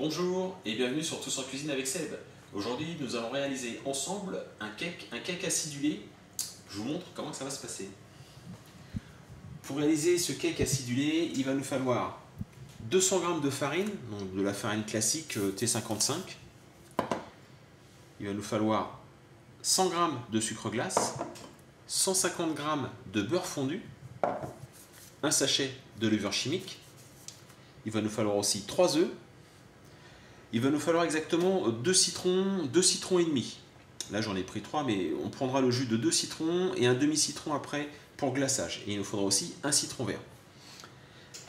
Bonjour et bienvenue sur Tous en cuisine avec Seb. Aujourd'hui, nous allons réaliser ensemble un cake acidulé. Je vous montre comment ça va se passer. Pour réaliser ce cake acidulé, il va nous falloir 200 g de farine, donc de la farine classique T55. Il va nous falloir 100 g de sucre glace, 150 g de beurre fondu, un sachet de levure chimique. Il va nous falloir aussi 3 œufs. Il va nous falloir exactement 2 citrons et demi. Là j'en ai pris 3, mais on prendra le jus de 2 citrons et un demi-citron après pour glaçage. Et il nous faudra aussi un citron vert.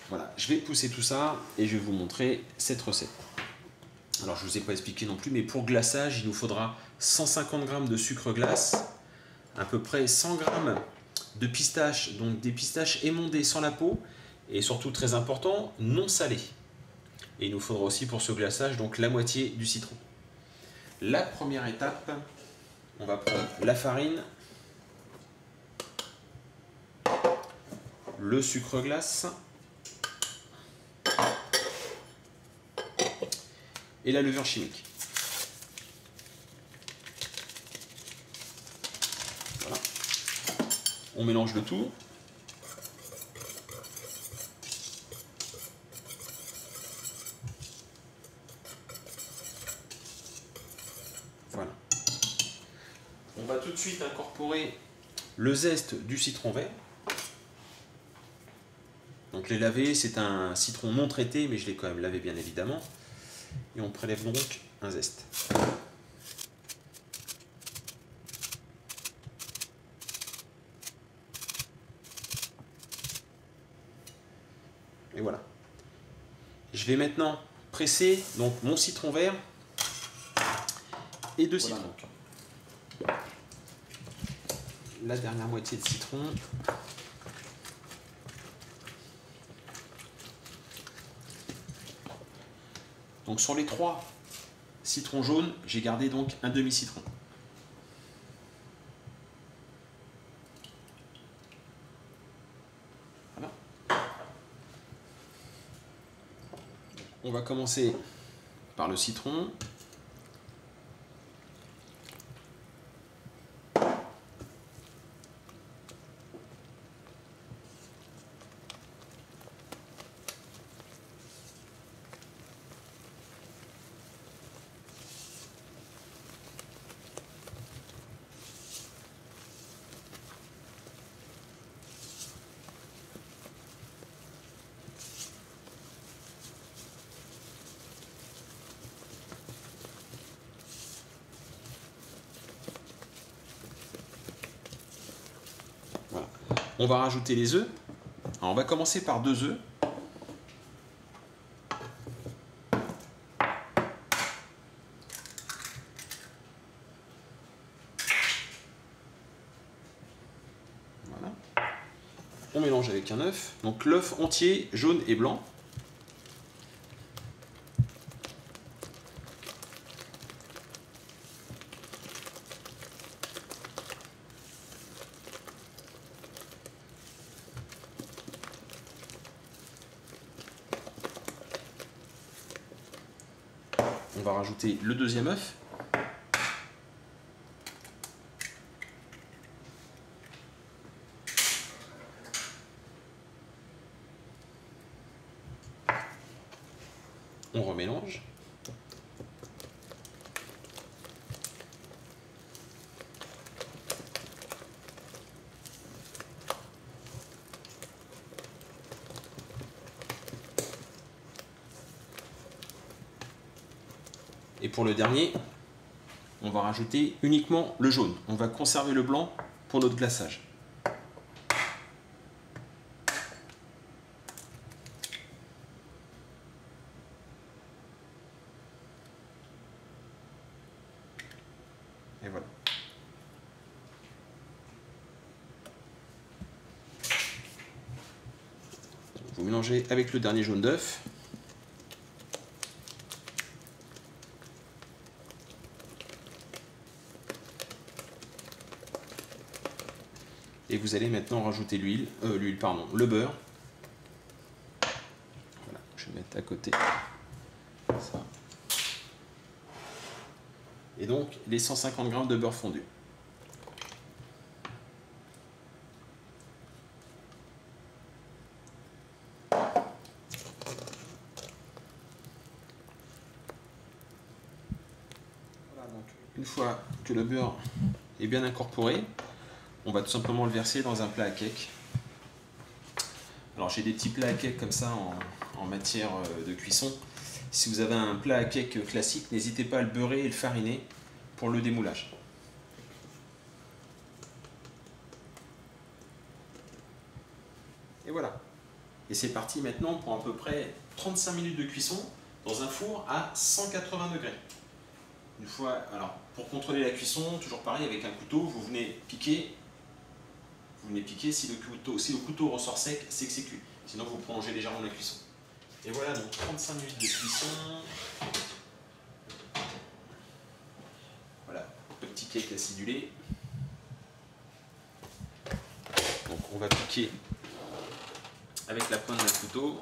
Voilà, je vais pousser tout ça et je vais vous montrer cette recette. Alors je ne vous ai pas expliqué non plus, mais pour glaçage, il nous faudra 150 g de sucre glace, à peu près 100 g de pistaches, donc des pistaches émondées sans la peau, et surtout très important, non salées. Et il nous faudra aussi pour ce glaçage donc la moitié du citron. La première étape, on va prendre la farine, le sucre glace et la levure chimique. Voilà. On mélange le tout. Voilà. On va tout de suite incorporer le zeste du citron vert. Donc les laver, c'est un citron non traité, mais je l'ai quand même lavé bien évidemment. Et on prélève donc un zeste. Et voilà. Je vais maintenant presser donc mon citron vert et 2 citrons. La dernière moitié de citron. Donc sur les 3 citrons jaunes, j'ai gardé donc un demi-citron. Voilà. On va commencer par le citron. Voilà. On va rajouter les œufs. Alors on va commencer par 2 œufs. Voilà. On mélange avec un œuf. Donc l'œuf entier, jaune et blanc. On va rajouter le deuxième œuf. On remélange. Et pour le dernier, on va rajouter uniquement le jaune. On va conserver le blanc pour notre glaçage. Et voilà. Vous mélangez avec le dernier jaune d'œuf. Et vous allez maintenant rajouter le beurre. Voilà, je vais mettre à côté Ça. Et donc les 150 g de beurre fondu. Une fois que le beurre est bien incorporé, on va tout simplement le verser dans un plat à cake. Alors j'ai des petits plats à cake comme ça en matière de cuisson. Si vous avez un plat à cake classique, n'hésitez pas à le beurrer et le fariner pour le démoulage. Et voilà. Et c'est parti maintenant pour à peu près 35 minutes de cuisson dans un four à 180 degrés. Une fois, alors pour contrôler la cuisson, toujours pareil avec un couteau, vous venez piquer. Si le couteau ressort sec, c'est que c'est cuit. Sinon vous prolongez légèrement la cuisson. Et voilà donc 35 minutes de cuisson. Voilà, le petit cake acidulé. Donc on va piquer avec la pointe d'un couteau.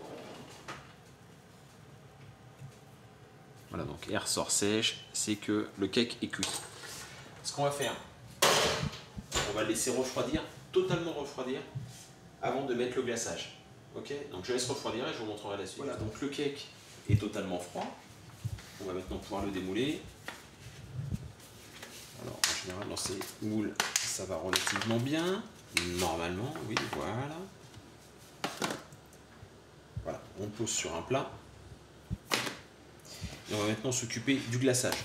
Voilà, donc air ressort sèche, c'est que le cake est cuit. Ce qu'on va faire, on va le laisser refroidir, totalement refroidir, avant de mettre le glaçage. Ok, donc je laisse refroidir et je vous montrerai la suite. Voilà, donc le cake est totalement froid. On va maintenant pouvoir le démouler. Alors en général dans ces moules, ça va relativement bien. Normalement, oui, voilà. Voilà, on le pose sur un plat. Et on va maintenant s'occuper du glaçage.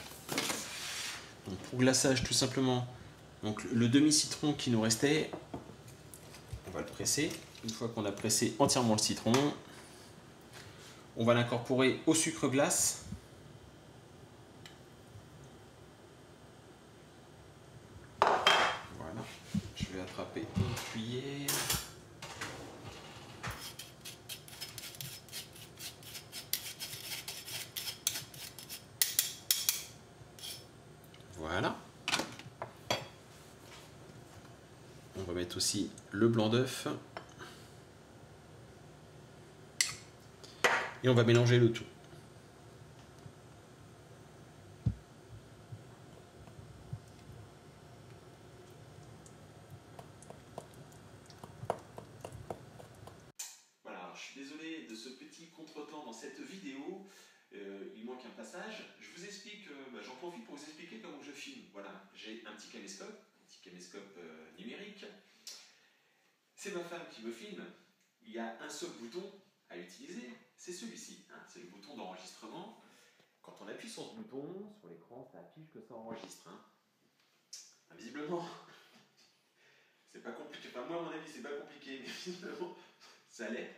Donc pour glaçage, tout simplement, donc le demi-citron qui nous restait, on va le presser. Une fois qu'on a pressé entièrement le citron, on va l'incorporer au sucre glace. Voilà, je vais attraper une cuillère. Voilà. On va mettre aussi le blanc d'œuf. Et on va mélanger le tout. Voilà, alors je suis désolé de ce petit contretemps dans cette vidéo. Il manque un passage. Je vous explique, j'en profite pour vous expliquer comment je filme. Voilà, j'ai un petit caméscope numérique. C'est ma femme qui me filme. Il y a un seul bouton à utiliser, c'est celui-ci. Hein, c'est le bouton d'enregistrement. Quand on appuie sur ce bouton, sur l'écran, ça affiche que ça enregistre. Hein. Visiblement, c'est pas compliqué. Enfin, moi, à mon avis, c'est pas compliqué, mais visiblement, ça l'est.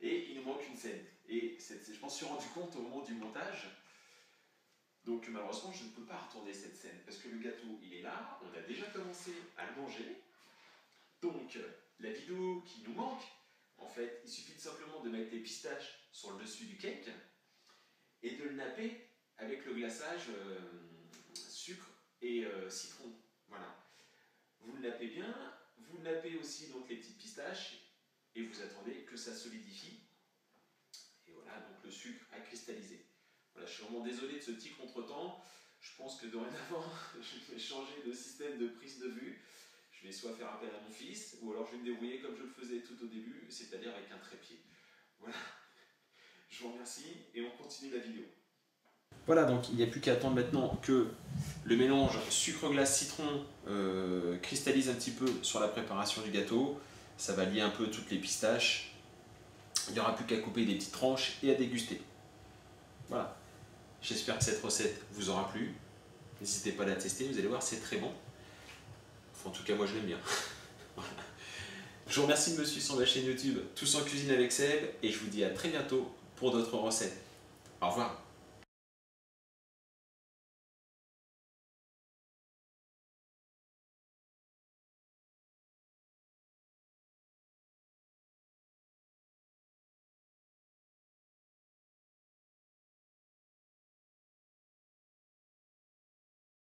Et il nous manque une scène. Et je m'en suis rendu compte au moment du montage. Donc malheureusement, je ne peux pas retourner cette scène. Parce que le gâteau, il est là. On a déjà commencé à le manger. Donc, la vidéo qui nous manque, en fait, il suffit simplement de mettre les pistaches sur le dessus du cake et de le napper avec le glaçage sucre et citron. Voilà. Vous le nappez bien. Vous nappez aussi donc les petites pistaches et vous attendez que ça solidifie. Et voilà, donc le sucre a cristallisé. Voilà, je suis vraiment désolé de ce petit contretemps. Je pense que dorénavant, je vais changer de système de prise de vue. Je vais soit faire appel à mon fils, ou alors je vais me débrouiller comme je le faisais tout au début, c'est-à-dire avec un trépied. Voilà. Je vous remercie et on continue la vidéo. Voilà, donc il n'y a plus qu'à attendre maintenant que le mélange sucre-glace-citron cristallise un petit peu sur la préparation du gâteau. Ça va lier un peu toutes les pistaches. Il n'y aura plus qu'à couper des petites tranches et à déguster. Voilà. J'espère que cette recette vous aura plu. N'hésitez pas à la tester, vous allez voir, c'est très bon. Enfin, en tout cas, moi je l'aime bien. Voilà. Je vous remercie de me suivre sur ma chaîne YouTube Tous en cuisine avec Seb et je vous dis à très bientôt pour d'autres recettes. Au revoir.